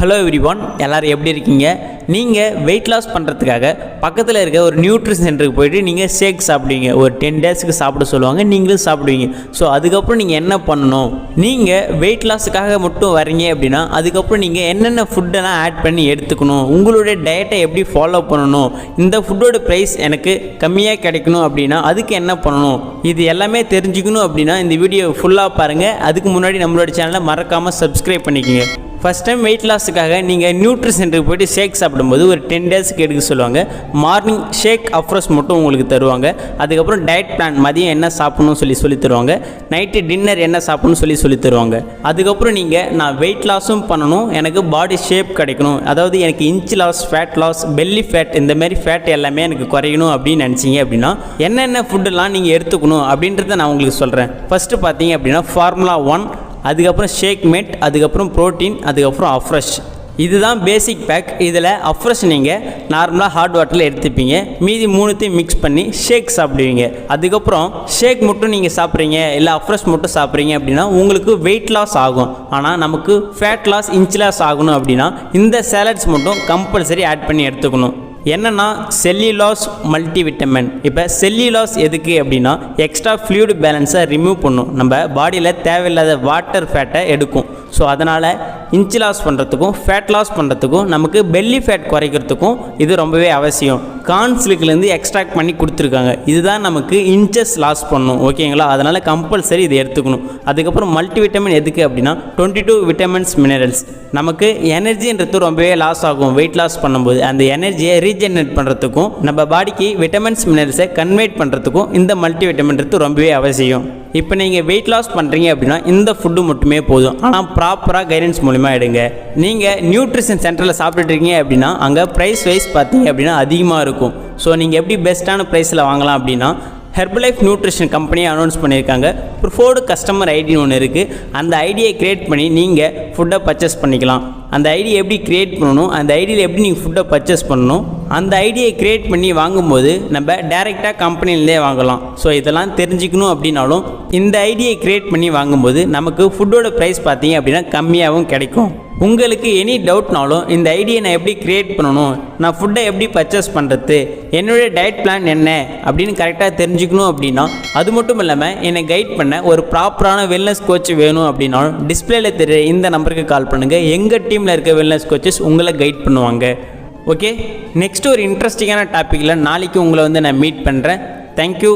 Hello everyone, எல்லோரும் எப்படி இருக்கீங்க? நீங்கள் வெயிட் லாஸ் பண்ணுறதுக்காக பக்கத்தில் இருக்க ஒரு நியூட்ரிஷன் சென்டருக்கு போய்ட்டு நீங்கள் ஷேக் சாப்பிடுவீங்க. ஒரு 10 டேஸ்க்கு சாப்பிட சொல்லுவாங்க, நீங்களும் சாப்பிடுவீங்க. ஸோ அதுக்கப்புறம் நீங்கள் என்ன பண்ணணும், நீங்கள் வெயிட் லாஸுக்காக மட்டும் வரீங்க அப்படின்னா அதுக்கப்புறம் நீங்கள் என்னென்ன ஃபுட்டெல்லாம் ஆட் பண்ணி எடுத்துக்கணும், உங்களுடைய டயட்டை எப்படி ஃபாலோ பண்ணணும், இந்த ஃபுட்டோட ப்ரைஸ் எனக்கு கம்மியாக கிடைக்கணும் அப்படின்னா அதுக்கு என்ன பண்ணணும், இது எல்லாமே தெரிஞ்சுக்கணும் அப்படின்னா இந்த வீடியோ ஃபுல்லாக பாருங்கள். அதுக்கு முன்னாடி நம்மளோட சேனலை மறக்காமல் சப்ஸ்கிரைப் பண்ணிக்கோங்க. ஃபஸ்ட் டைம் வெயிட் லாஸுக்காக நீங்கள் நியூட்ரிஷன் சென்டருக்கு போய்ட்டு ஷேக் சாப்பிடும்போது ஒரு 10 டேஸ்க்கு எடுக்க சொல்லுவாங்க. மார்னிங் ஷேக் அஃப்ரெஷ் மட்டும் உங்களுக்கு தருவாங்க. அதுக்கப்புறம் டயட் பிளான், மதியம் என்ன சாப்பிடணும்னு சொல்லி தருவாங்க. நைட்டு டின்னர் என்ன சாப்பிடணும்னு சொல்லி தருவாங்க. அதுக்கப்புறம் நீங்கள் நான் வெயிட் லாஸும் பண்ணணும், எனக்கு பாடி ஷேப் கிடைக்கணும், அதாவது எனக்கு inch loss, fat loss, belly fat, இந்த மாதிரி ஃபேட் எல்லாமே எனக்கு குறையணும் அப்படின்னு நினச்சிங்க அப்படின்னா என்னென்ன ஃபுட்டெல்லாம் நீங்கள் எடுத்துக்கணும் அப்படின்றத நான் உங்களுக்கு சொல்கிறேன். ஃபஸ்ட்டு பார்த்தீங்க அப்படின்னா ஃபார்முலா 1, அதுக்கப்புறம் ஷேக் மேட், அதுக்கப்புறம் ப்ரோட்டீன், அதுக்கப்புறம் அஃப்ரெஷ். இதுதான் பேசிக் பேக். இதில் அஃப்ரெஷ் நீங்கள் நார்மலாக ஹாட் வாட்டரில் எடுத்துப்பீங்க, மீதி 3த்தையும் மிக்ஸ் பண்ணி ஷேக் சாப்பிடுவீங்க. அதுக்கப்புறம் ஷேக் மட்டும் நீங்கள் சாப்பிட்றீங்க இல்லை அஃப்ரெஷ் மட்டும் சாப்பிட்றீங்க அப்படின்னா உங்களுக்கு வெயிட் லாஸ் ஆகும். ஆனால் நமக்கு ஃபேட் லாஸ், இன்ச் லாஸ் ஆகணும் அப்படின்னா இந்த சேலட்ஸ் மட்டும் கம்பல்சரி ஆட் பண்ணி எடுத்துக்கணும். என்னென்னா செல்லுலாஸ் மல்டிவிட்டமின். இப்போ செல்லுலாஸ் எதுக்கு அப்படின்னா எக்ஸ்ட்ரா ஃப்ளூயிட் பேலன்ஸை ரிமூவ் பண்ணும், நம்ம பாடியில் தேவையில்லாத வாட்டர் ஃபேட்டை எடுக்கும். ஸோ அதனால் இன்ச் லாஸ் பண்ணுறதுக்கும் ஃபேட் லாஸ் பண்ணுறதுக்கும் நமக்கு பெல்லி ஃபேட் குறைக்கிறதுக்கும் இது ரொம்பவே அவசியம். கார்ன் சில்க்லேருந்து எக்ஸ்ட்ராக்ட் பண்ணி கொடுத்துருக்காங்க. இதுதான் நமக்கு இன்ச்சஸ் லாஸ் பண்ணும், ஓகேங்களா? அதனால் கம்பல்சரி இதை எடுத்துக்கணும். அதுக்கப்புறம் மல்டிவிட்டமின் எதுக்கு அப்படின்னா 22 விட்டமின்ஸ், மினரல்ஸ். நமக்கு எனர்ஜின்றது ரொம்பவே லாஸ் ஆகும் வெயிட் லாஸ் பண்ணும்போது. அந்த எனர்ஜியை ரீஜெனரேட் பண்ணுறதுக்கும் நம்ம பாடிக்கு விட்டமின்ஸ், மினரல்ஸை கன்வெர்ட் பண்ணுறதுக்கும் இந்த மல்டிவிட்டமின்றது ரொம்பவே அவசியம். இப்போ நீங்கள் வெயிட் லாஸ் பண்ணுறீங்க அப்படின்னா இந்த ஃபுட்டு மட்டுமே போதும், ஆனால் ப்ராப்பராக கைடன்ஸ் மூலிமா எடுங்க. நீங்கள் நியூட்ரிஷன் சென்டரில் சாப்பிட்டுருக்கீங்க அப்படின்னா அங்கே ப்ரைஸ் வைஸ் பார்த்தீங்க அப்படின்னா அதிகமாக இருக்கும். ஸோ நீங்கள் எப்படி பெஸ்ட்டான ப்ரைஸில் வாங்கலாம் அப்படின்னா ஹெர்பலைஃப் நியூட்ரிஷன் கம்பெனியை அனௌன்ஸ் பண்ணியிருக்காங்க. ப்ரிஃபர்டு கஸ்டமர் ஐடின்னு ஒன்று இருக்குது. அந்த ஐடியை க்ரியேட் பண்ணி நீங்கள் ஃபுட்டை பர்ச்சேஸ் பண்ணிக்கலாம். அந்த ஐடியை எப்படி க்ரியேட் பண்ணணும், அந்த ஐடியில் எப்படி நீங்கள் ஃபுட்டை பர்ச்சேஸ் பண்ணணும், அந்த ஐடியை க்ரியேட் பண்ணி வாங்கும்போது நம்ம டைரெக்டாக கம்பெனிலேருந்தே வாங்கலாம். ஸோ இதெல்லாம் தெரிஞ்சுக்கணும் அப்படின்னாலும் இந்த ஐடியை க்ரியேட் பண்ணி வாங்கும்போது நமக்கு ஃபுட்டோட ப்ரைஸ் பார்த்தீங்க அப்படின்னா கம்மியாகவும் கிடைக்கும். உங்களுக்கு எனி டவுட்னாலும் இந்த ஐடியை நான் எப்படி க்ரியேட் பண்ணணும், நான் ஃபுட்டை எப்படி பர்ச்சேஸ் பண்ணுறது, என்னுடைய டயட் பிளான் என்ன அப்படின்னு கரெக்டாக தெரிஞ்சுக்கணும் அப்படின்னா, அது மட்டும் இல்லாமல் என்னை கைட் பண்ண ஒரு ப்ராப்பரான வெல்னஸ் கோச் வேணும் அப்படின்னாலும் டிஸ்பிளேல தெரிய இந்த நம்பருக்கு கால் பண்ணுங்கள். எங்கள் டீமில் இருக்க வெல்னஸ் கோச்சஸ் உங்களை கைட் பண்ணுவாங்க. ஓகே, நெக்ஸ்ட் ஒரு இன்ட்ரெஸ்டிங்கான டாப்பிக்கில் நாளைக்கு உங்களை நான் மீட் பண்ணுறேன். தேங்க்யூ.